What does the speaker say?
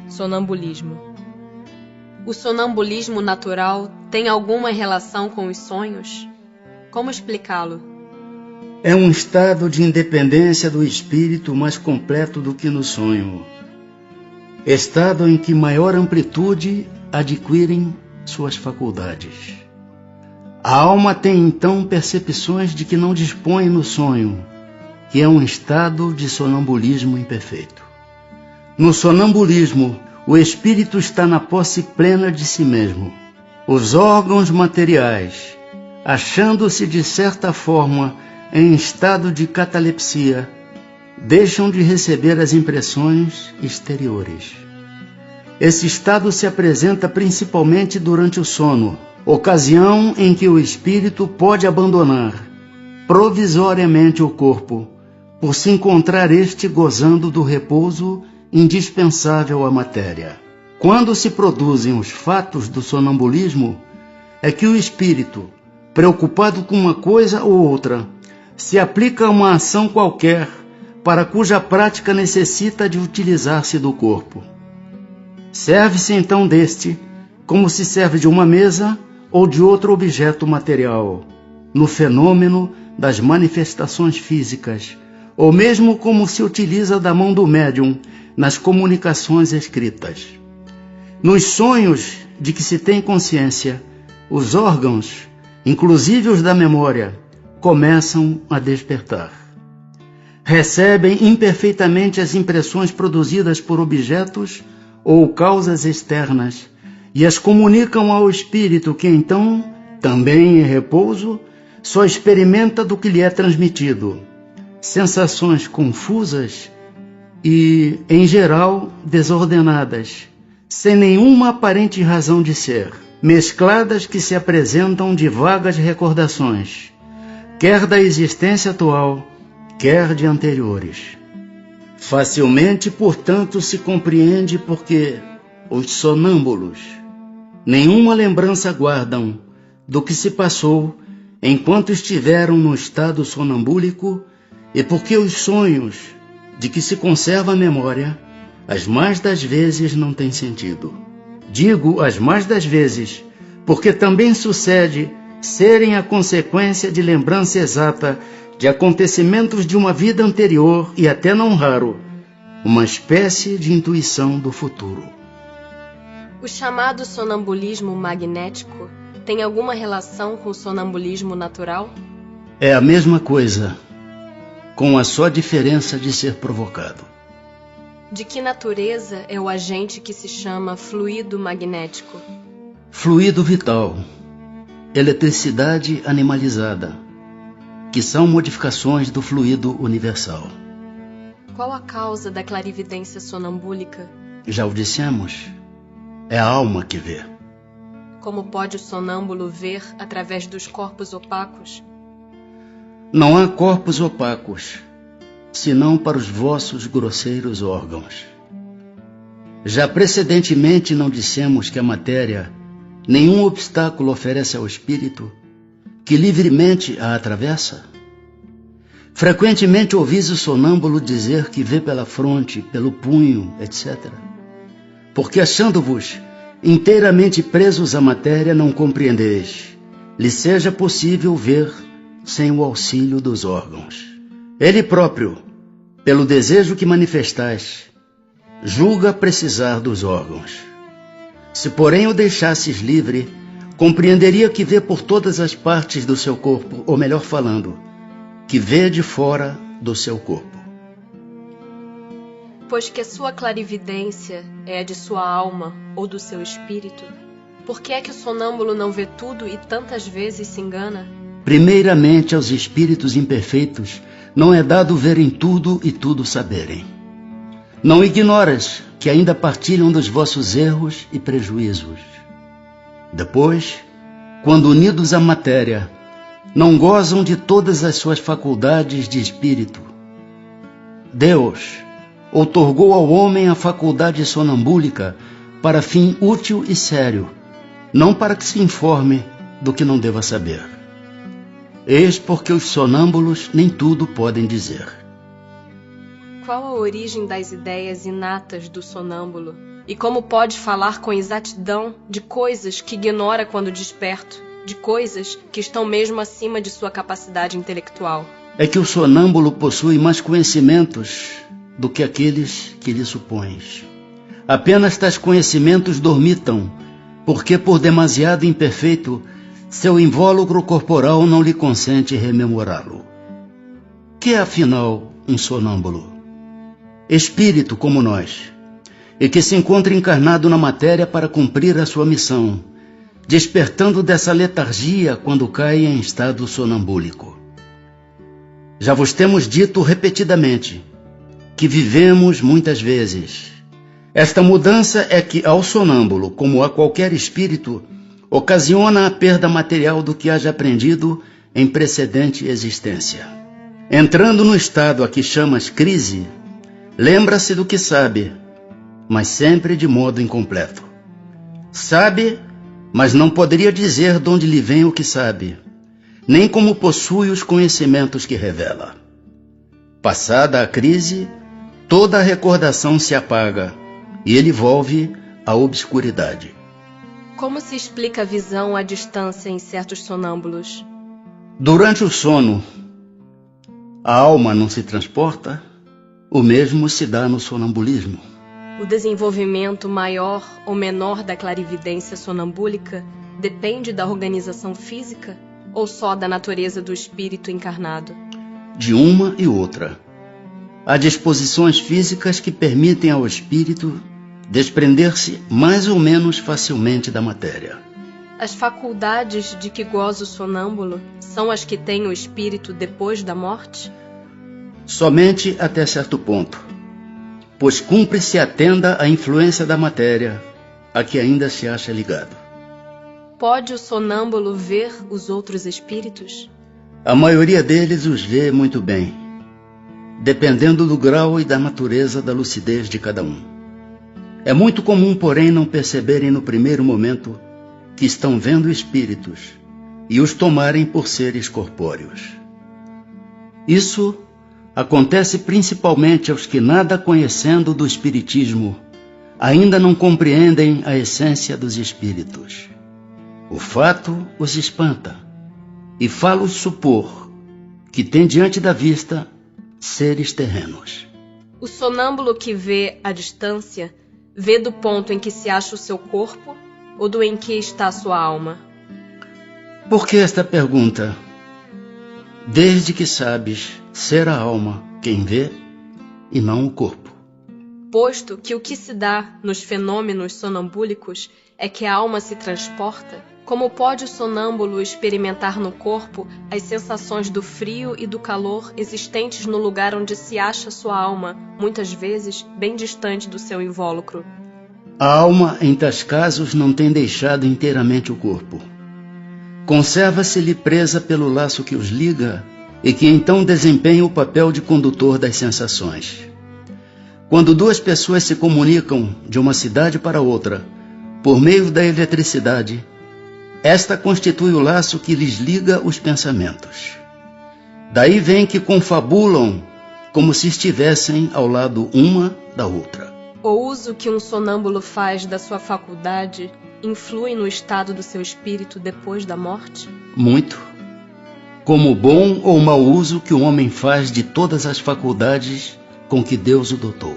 Sonambulismo. O sonambulismo natural tem alguma relação com os sonhos? Como explicá-lo? É um estado de independência do espírito mais completo do que no sonho. Estado em que maior amplitude adquirem suas faculdades. A alma tem então percepções de que não dispõe no sonho, que é um estado de sonambulismo imperfeito. No sonambulismo, o espírito está na posse plena de si mesmo. Os órgãos materiais, achando-se de certa forma em estado de catalepsia, deixam de receber as impressões exteriores. Esse estado se apresenta principalmente durante o sono, ocasião em que o espírito pode abandonar provisoriamente o corpo, por se encontrar este gozando do repouso indispensável à matéria. Quando se produzem os fatos do sonambulismo, é que o espírito, preocupado com uma coisa ou outra, se aplica a uma ação qualquer, para cuja prática necessita de utilizar-se do corpo. Serve-se então deste, como se serve de uma mesa ou de outro objeto material, no fenômeno das manifestações físicas, ou mesmo como se utiliza da mão do médium nas comunicações escritas. Nos sonhos de que se tem consciência, os órgãos, inclusive os da memória, começam a despertar. Recebem imperfeitamente as impressões produzidas por objetos ou causas externas e as comunicam ao espírito que então, também em repouso, só experimenta do que lhe é transmitido. Sensações confusas e, em geral, desordenadas, sem nenhuma aparente razão de ser, mescladas que se apresentam de vagas recordações, quer da existência atual, quer de anteriores. Facilmente, portanto, se compreende porque os sonâmbulos nenhuma lembrança guardam do que se passou enquanto estiveram no estado sonambúlico e porque os sonhos de que se conserva a memória, as mais das vezes não têm sentido. Digo as mais das vezes, porque também sucede serem a consequência de lembrança exata de acontecimentos de uma vida anterior e até não raro, uma espécie de intuição do futuro. O chamado sonambulismo magnético tem alguma relação com o sonambulismo natural? É a mesma coisa, com a só diferença de ser provocado. De que natureza é o agente que se chama fluido magnético? Fluido vital, eletricidade animalizada, que são modificações do fluido universal. Qual a causa da clarividência sonambúlica? Já o dissemos, é a alma que vê. Como pode o sonâmbulo ver através dos corpos opacos? Não há corpos opacos, senão para os vossos grosseiros órgãos. Já precedentemente não dissemos que a matéria nenhum obstáculo oferece ao espírito, que livremente a atravessa? Frequentemente ouvis o sonâmbulo dizer que vê pela fronte, pelo punho, etc. Porque achando-vos inteiramente presos à matéria, não compreendeis, lhe seja possível ver sem o auxílio dos órgãos. Ele próprio, pelo desejo que manifestais, julga precisar dos órgãos. Se porém o deixasses livre, compreenderia que vê por todas as partes do seu corpo, ou melhor falando, que vê de fora do seu corpo. Pois que a sua clarividência é a de sua alma ou do seu espírito, por que é que o sonâmbulo não vê tudo e tantas vezes se engana? Primeiramente, aos espíritos imperfeitos não é dado verem tudo e tudo saberem. Não ignoras que ainda partilham dos vossos erros e prejuízos. Depois, quando unidos à matéria, não gozam de todas as suas faculdades de espírito. Deus outorgou ao homem a faculdade sonambúlica para fim útil e sério, não para que se informe do que não deva saber. Eis porque os sonâmbulos nem tudo podem dizer. Qual a origem das ideias inatas do sonâmbulo? E como pode falar com exatidão de coisas que ignora quando desperto, de coisas que estão mesmo acima de sua capacidade intelectual? É que o sonâmbulo possui mais conhecimentos do que aqueles que lhe supões. Apenas tais conhecimentos dormitam, porque por demasiado imperfeito, seu invólucro corporal não lhe consente rememorá-lo. Que é, afinal, um sonâmbulo? Espírito como nós, e que se encontra encarnado na matéria para cumprir a sua missão, despertando dessa letargia quando cai em estado sonambúlico. Já vos temos dito repetidamente que vivemos muitas vezes. Esta mudança é que ao sonâmbulo, como a qualquer espírito, ocasiona a perda material do que haja aprendido em precedente existência. Entrando no estado a que chamas crise, lembra-se do que sabe, mas sempre de modo incompleto. Sabe, mas não poderia dizer de onde lhe vem o que sabe, nem como possui os conhecimentos que revela. Passada a crise, toda a recordação se apaga e ele volve à obscuridade. Como se explica a visão à distância em certos sonâmbulos? Durante o sono, a alma não se transporta, o mesmo se dá no sonambulismo. O desenvolvimento maior ou menor da clarividência sonambúlica depende da organização física ou só da natureza do espírito encarnado? De uma e outra. Há disposições físicas que permitem ao espírito desprender-se mais ou menos facilmente da matéria. As faculdades de que goza o sonâmbulo são as que tem o espírito depois da morte? Somente até certo ponto, pois cumpre-se atenda à influência da matéria, a que ainda se acha ligado. Pode o sonâmbulo ver os outros espíritos? A maioria deles os vê muito bem, dependendo do grau e da natureza da lucidez de cada um. É muito comum, porém, não perceberem no primeiro momento que estão vendo espíritos e os tomarem por seres corpóreos. Isso acontece principalmente aos que, nada conhecendo do espiritismo, ainda não compreendem a essência dos espíritos. O fato os espanta e fá-los supor que tem diante da vista seres terrenos. O sonâmbulo que vê à distância vê do ponto em que se acha o seu corpo ou do em que está a sua alma? Por que esta pergunta? Desde que sabes ser a alma quem vê e não o corpo. Posto que o que se dá nos fenômenos sonambúlicos é que a alma se transporta, como pode o sonâmbulo experimentar no corpo as sensações do frio e do calor existentes no lugar onde se acha sua alma, muitas vezes bem distante do seu invólucro? A alma, em tais casos, não tem deixado inteiramente o corpo. Conserva-se-lhe presa pelo laço que os liga e que então desempenha o papel de condutor das sensações. Quando duas pessoas se comunicam de uma cidade para outra por meio da eletricidade, esta constitui o laço que lhes liga os pensamentos. Daí vem que confabulam como se estivessem ao lado uma da outra. O uso que um sonâmbulo faz da sua faculdade influi no estado do seu espírito depois da morte? Muito. Como o bom ou mau uso que o homem faz de todas as faculdades com que Deus o dotou.